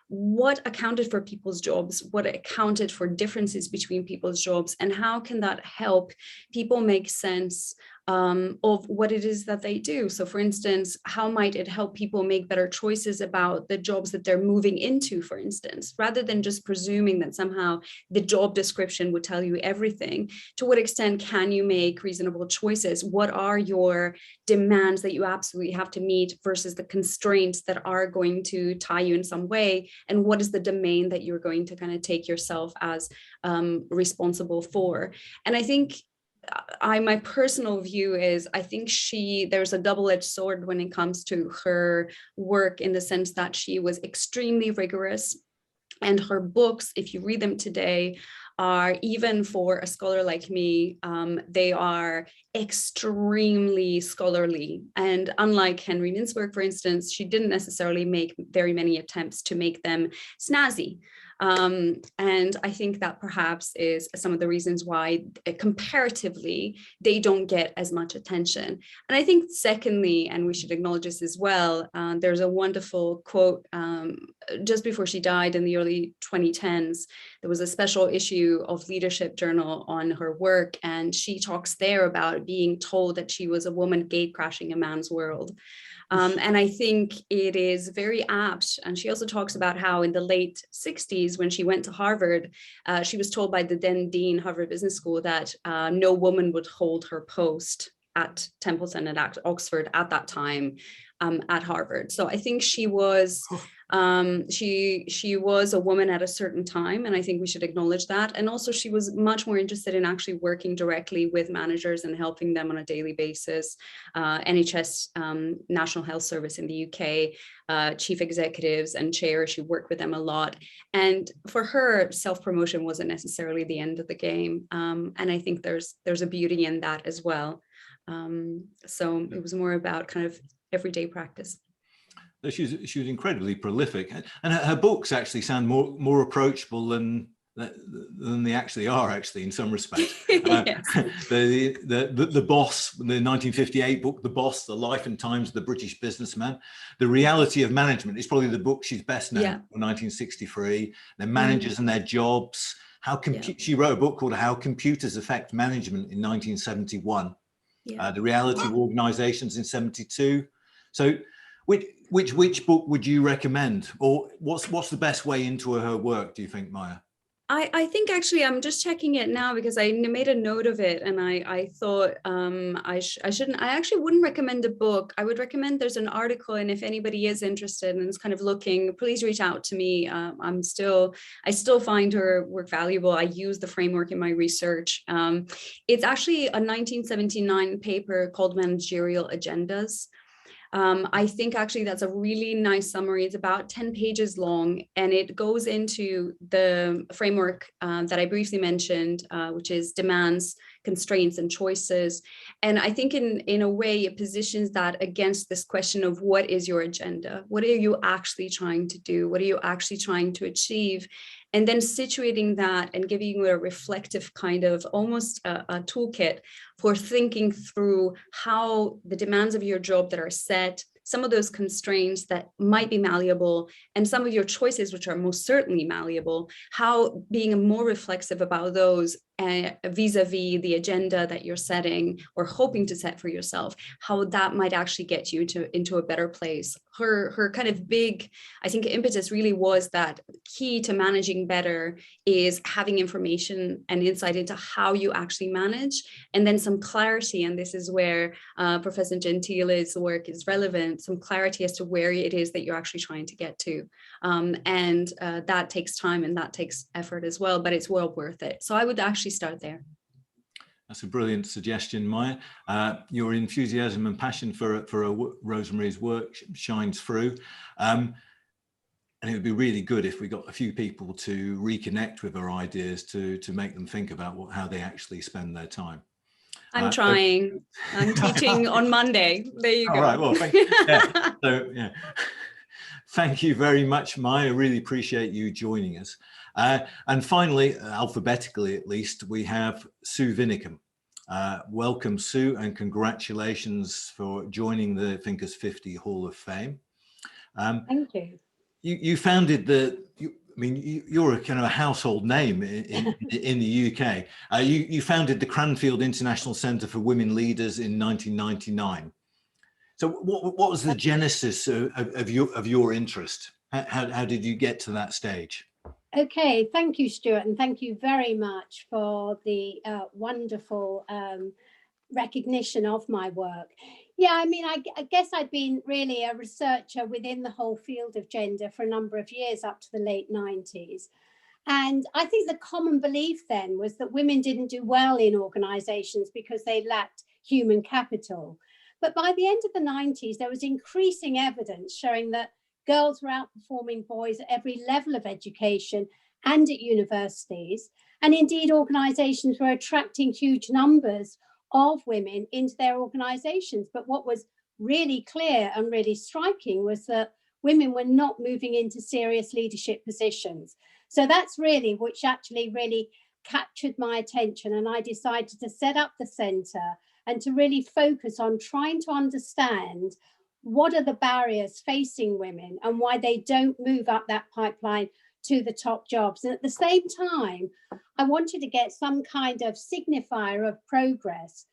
S5: what accounted for people's jobs, what accounted for differences between people's jobs, and how can that help people make sense of what it is that they do. So for instance, how might it help people make better choices about the jobs that they're moving into, for instance, rather than just presuming that somehow the job description would tell you everything. To what extent can you make reasonable choices? What are your demands that you absolutely have to meet versus the constraints that are going to tie you in some way? And what is the domain that you're going to kind of take yourself as responsible for? And I think my personal view is, I think there's a double-edged sword when it comes to her work, in the sense that she was extremely rigorous, and her books, if you read them today, are, even for a scholar like me, they are extremely scholarly. And unlike Henry Mintz's work, for instance, she didn't necessarily make very many attempts to make them snazzy. And I think that perhaps is some of the reasons why comparatively they don't get as much attention. And I think secondly, and we should acknowledge this as well, there's a wonderful quote just before she died in the early 2010s. There was a special issue of Leadership Journal on her work, and she talks there about being told that she was a woman gate crashing a man's world. And I think it is very apt. And she also talks about how in the late 60s, when she went to Harvard, she was told by the then dean, Harvard Business School, that no woman would hold her post at Templeton and at Oxford at that time at Harvard. So I think she was she was a woman at a certain time, and I think we should acknowledge that. And also she was much more interested in actually working directly with managers and helping them on a daily basis. NHS, National Health Service in the UK, chief executives and chairs, she worked with them a lot. And for her, self-promotion wasn't necessarily the end of the game. And I think there's a beauty in that as well. So it was more about kind of everyday practice.
S1: She was incredibly prolific, and her books actually sound more approachable than they actually are, actually, in some respects.
S5: Yes.
S1: The Boss, the 1958 book, The Boss, The Life and Times of the British Businessman. The Reality of Management is probably the book she's best known for, 1963. The Managers and Their Jobs. She wrote a book called How Computers Affect Management in 1971. The Reality of Organizations in 72. So which book would you recommend, or what's the best way into her work, do you think, Maya?
S5: I think actually I'm just checking it now because I made a note of it, and I thought I actually wouldn't recommend a book. I would recommend there's an article, and if anybody is interested and is kind of looking, please reach out to me. I still find her work valuable. I use the framework in my research. It's actually a 1979 paper called Managerial Agendas. I think actually that's a really nice summary. It's about 10 pages long, and it goes into the framework that I briefly mentioned, which is demands, constraints, and choices. And I think in a way it positions that against this question of what is your agenda? What are you actually trying to do? What are you actually trying to achieve? And then situating that and giving you a reflective kind of almost a toolkit for thinking through how the demands of your job that are set, some of those constraints that might be malleable, and some of your choices, which are most certainly malleable, how being more reflexive about those vis-a-vis the agenda that you're setting or hoping to set for yourself, how that might actually get you into a better place. Her kind of big, I think, impetus really was that key to managing better is having information and insight into how you actually manage, and then some clarity. And this is where Professor Gentile's work is relevant, some clarity as to where it is that you're actually trying to get to. And that takes time and that takes effort as well, but it's well worth it. So I would actually start there.
S1: That's a brilliant suggestion, Maya. Your enthusiasm and passion for Rosemary's work shines through. And it would be really good if we got a few people to reconnect with her ideas to make them think about how they actually spend their time.
S5: I'm trying. I'm teaching on Monday. There you go.
S1: All right. Well, thank you. Yeah. Thank you very much, Maya. I really appreciate you joining us. And finally, alphabetically at least, we have Sue Vinicum. Welcome, Sue, and congratulations for joining the Thinkers50 Hall of Fame.
S6: Thank you.
S1: you founded you're a kind of a household name in the UK. You founded the Cranfield International Centre for Women Leaders in 1999. So what was the genesis of your interest? How did you get to that stage?
S6: Okay, thank you, Stuart, and thank you very much for the wonderful recognition of my work. Yeah, I mean, I guess I'd been really a researcher within the whole field of gender for a number of years up to the late 90s. And I think the common belief then was that women didn't do well in organizations because they lacked human capital. But by the end of the 90s, there was increasing evidence showing that girls were outperforming boys at every level of education and at universities. And indeed, organizations were attracting huge numbers of women into their organizations. But what was really clear and really striking was that women were not moving into serious leadership positions. So that's really which actually really captured my attention. And I decided to set up the centre and to really focus on trying to understand what are the barriers facing women and why they don't move up that pipeline to the top jobs. And at the same time, I wanted to get some kind of signifier of progress.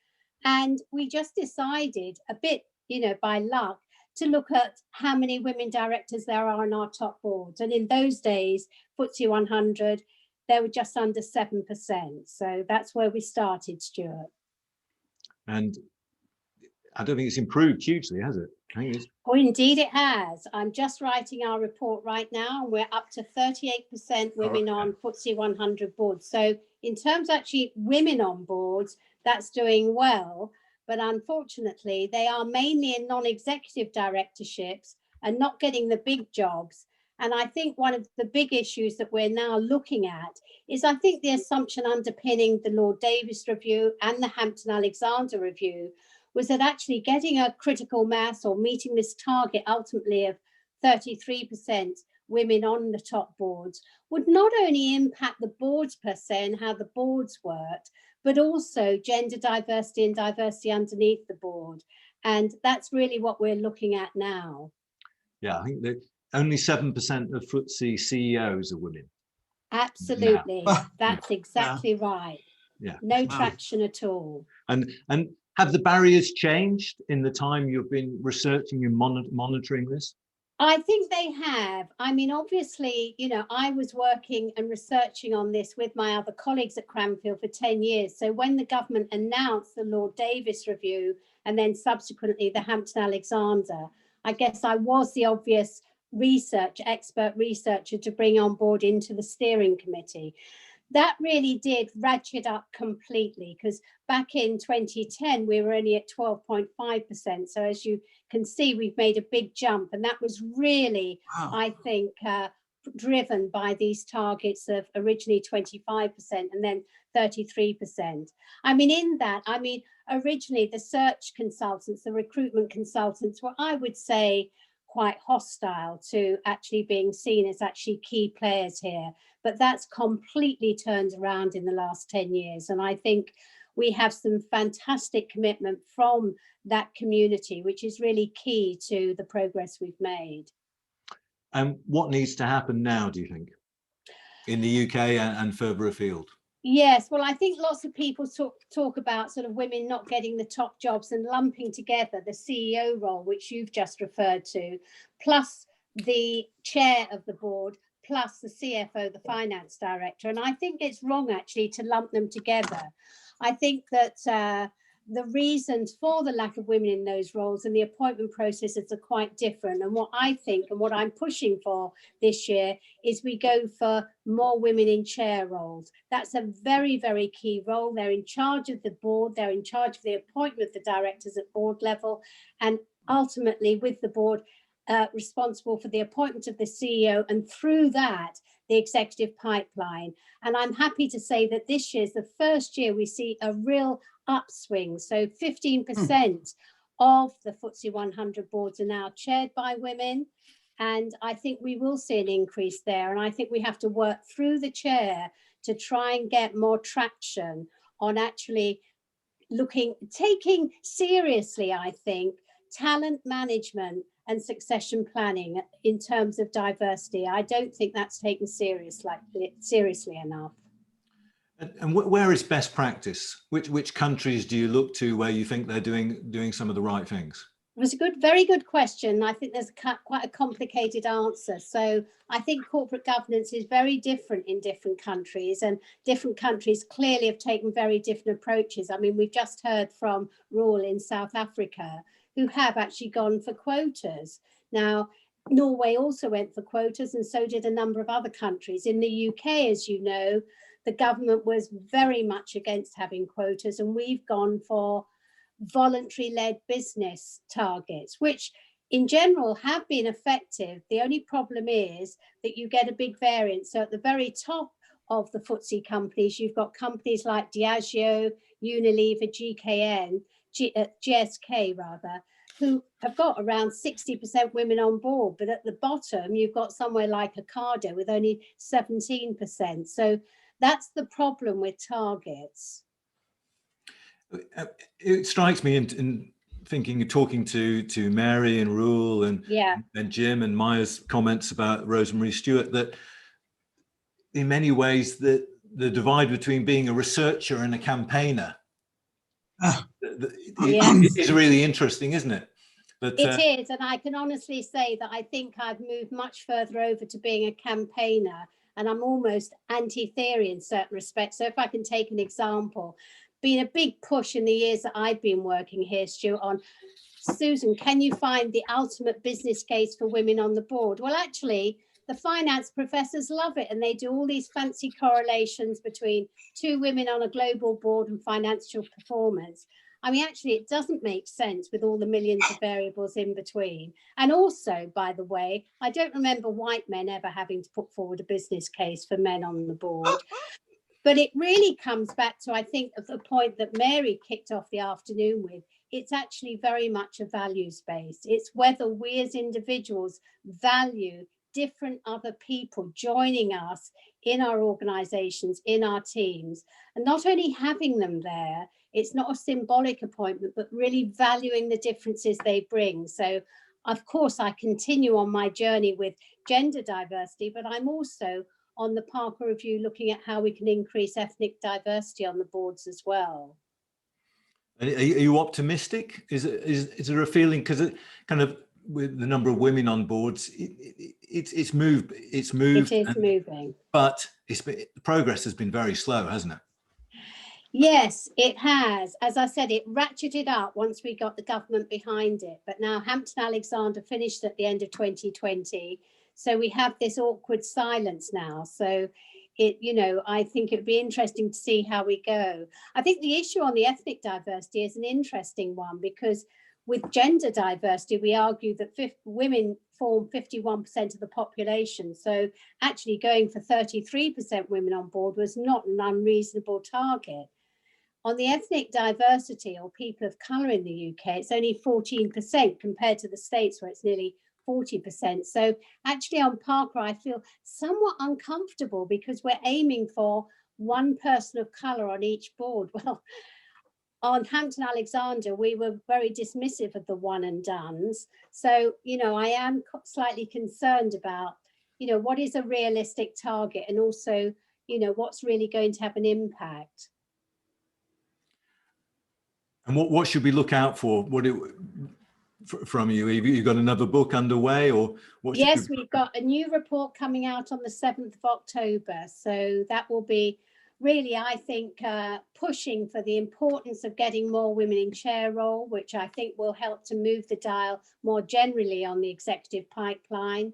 S6: And we just decided a bit, by luck, to look at how many women directors there are on our top boards. And in those days, FTSE 100, there were just under 7%. So that's where we started, Stuart. And
S1: I don't think it's improved hugely, has it? I think it's...
S6: Oh, indeed it has. I'm just writing our report right now, and we're up to 38% women on FTSE 100 boards. So in terms of actually women on boards, that's doing well. But unfortunately, they are mainly in non-executive directorships and not getting the big jobs. And I think one of the big issues that we're now looking at is, I think the assumption underpinning the Lord Davis Review and the Hampton-Alexander Review was that actually getting a critical mass or meeting this target ultimately of 33% women on the top boards would not only impact the boards per se and how the boards worked, but also gender diversity and diversity underneath the board. And that's really what we're looking at now.
S1: Yeah, I think that only 7% of FTSE CEOs are women.
S6: Absolutely. That's exactly right.
S1: Yeah.
S6: No traction at all.
S1: And have the barriers changed in the time you've been researching and monitoring this?
S6: I think they have. I mean, obviously, I was working and researching on this with my other colleagues at Cranfield for 10 years. So when the government announced the Lord Davis Review and then subsequently the Hampton-Alexander, I guess I was the obvious expert researcher to bring on board into the steering committee. That really did ratchet up completely, because back in 2010, we were only at 12.5%. So as you can see, we've made a big jump. And that was really, I think, driven by these targets of originally 25% and then 33%. Originally the search consultants, the recruitment consultants were, I would say, quite hostile to actually being seen as actually key players here. But that's completely turned around in the last 10 years. And I think we have some fantastic commitment from that community, which is really key to the progress we've made.
S1: And what needs to happen now, do you think, in the UK and further afield?
S6: Yes, well, I think lots of people talk about sort of women not getting the top jobs and lumping together the CEO role, which you've just referred to, plus the chair of the board, plus the CFO, the finance director. And I think it's wrong actually to lump them together. I think that the reasons for the lack of women in those roles and the appointment processes are quite different. And what I think and what I'm pushing for this year is we go for more women in chair roles. That's a very, very key role. They're in charge of the board. They're in charge of the appointment of the directors at board level. And ultimately with the board responsible for the appointment of the CEO, and through that, the executive pipeline. And I'm happy to say that this year is the first year we see a real upswing. So 15% of the FTSE 100 boards are now chaired by women. And I think we will see an increase there. And I think we have to work through the chair to try and get more traction on actually taking seriously, I think, talent management and succession planning in terms of diversity. I don't think that's taken seriously enough.
S1: And where is best practice? Which countries do you look to where you think they're doing some of the right things?
S6: It was a very good question. I think there's quite a complicated answer. So I think corporate governance is very different in different countries, and different countries clearly have taken very different approaches. I mean, we've just heard from Reuel in South Africa, who have actually gone for quotas. Now, Norway also went for quotas, and so did a number of other countries. In the UK, as you know, the government was very much against having quotas, and we've gone for voluntary-led business targets, which in general have been effective. The only problem is that you get a big variance. So at the very top of the FTSE companies, you've got companies like Diageo, Unilever, GSK rather, who have got around 60% women on board. But at the bottom, you've got somewhere like Ocado with only 17%. So that's the problem with targets.
S1: It strikes me in thinking, talking to Mary and Reuel and Jim and Maya's comments about Rosemary Stewart, that in many ways the divide between being a researcher and a campaigner is really interesting, isn't it? But,
S6: it is, and I can honestly say that I think I've moved much further over to being a campaigner, and I'm almost anti-theory in certain respects. So if I can take an example, been a big push in the years that I've been working here, Stuart, on, Susan, can you find the ultimate business case for women on the board? Well, actually, the finance professors love it, and they do all these fancy correlations between 2 women on a global board and financial performance. I mean, actually, it doesn't make sense with all the millions of variables in between. And also, by the way, I don't remember white men ever having to put forward a business case for men on the board. But it really comes back to, I think, of the point that Mary kicked off the afternoon with. It's actually very much a values base. It's whether we as individuals value different other people joining us in our organizations, in our teams, and not only having them there, it's not a symbolic appointment, but really valuing the differences they bring. So, of course, I continue on my journey with gender diversity, but I'm also on the Parker Review looking at how we can increase ethnic diversity on the boards as well.
S1: Are you optimistic? Is there a feeling, because it kind of, with the number of women on boards, it's moved. It is moving, but progress has been very slow, hasn't it?
S6: Yes, it has. As I said, it ratcheted up once we got the government behind it. But now Hampton-Alexander finished at the end of 2020. So we have this awkward silence now. So I think it'd be interesting to see how we go. I think the issue on the ethnic diversity is an interesting one, because with gender diversity, we argue that women form 51% of the population. So actually going for 33% women on board was not an unreasonable target. On the ethnic diversity or people of colour in the UK, it's only 14% compared to the States where it's nearly 40%. So actually on Parker, I feel somewhat uncomfortable because we're aiming for one person of colour on each board. Well, on Hampton-Alexander, we were very dismissive of the one and dones. So, I am slightly concerned about, what is a realistic target, and also, what's really going to have an impact.
S1: And what should we look out for? From you? Have you got another book underway, or what?
S6: Yes, we've got a new report coming out on the 7th of October. So that will be really, I think, pushing for the importance of getting more women in chair role, which I think will help to move the dial more generally on the executive pipeline,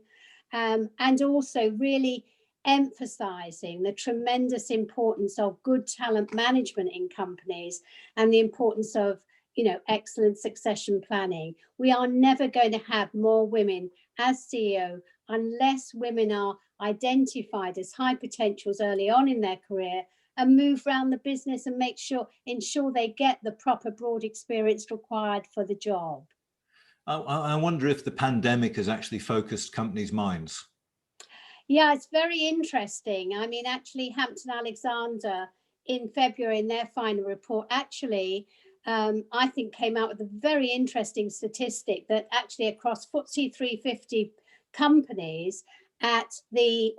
S6: and also really emphasizing the tremendous importance of good talent management in companies and the importance of excellent succession planning. We are never going to have more women as CEO unless women are identified as high potentials early on in their career and move around the business and ensure they get the proper broad experience required for the job.
S1: I wonder if the pandemic has actually focused companies' minds.
S6: Yeah, it's very interesting. I mean, actually, Hampton-Alexander in February, in their final report, actually I think came out with a very interesting statistic that actually across FTSE 350 companies at the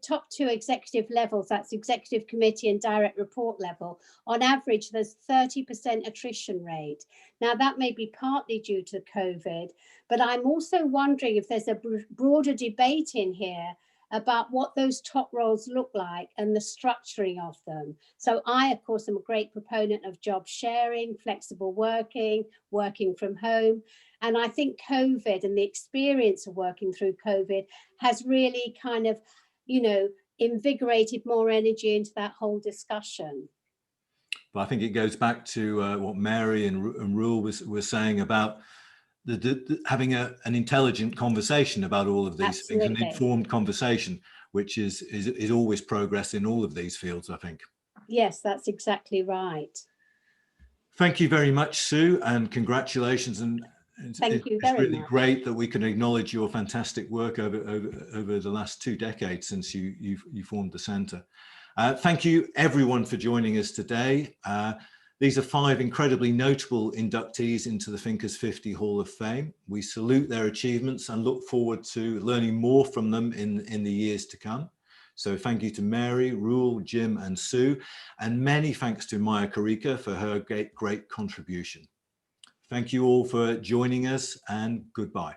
S6: top 2 executive levels, that's executive committee and direct report level, on average, there's 30% attrition rate. Now, that may be partly due to COVID, but I'm also wondering if there's a broader debate in here about what those top roles look like and the structuring of them. So I, of course, am a great proponent of job sharing, flexible working, working from home. And I think COVID and the experience of working through COVID has really kind of, you know, invigorated more energy into that whole discussion.
S1: But I think it goes back to what Mary and Reuel were saying about having an intelligent conversation about all of these things, an informed conversation, which is always progress in all of these fields, I think.
S6: Yes, that's exactly right.
S1: Thank you very much, Sue, and congratulations. And
S6: thank you very much. It's
S1: really great that we can acknowledge your fantastic work over the last 2 decades since you formed the centre. Thank you everyone for joining us today. These are 5 incredibly notable inductees into the Thinkers50 Hall of Fame. We salute their achievements and look forward to learning more from them in the years to come. So thank you to Mary, Reuel, Jim and Sue, and many thanks to Maya Karika for her great contribution. Thank you all for joining us, and goodbye.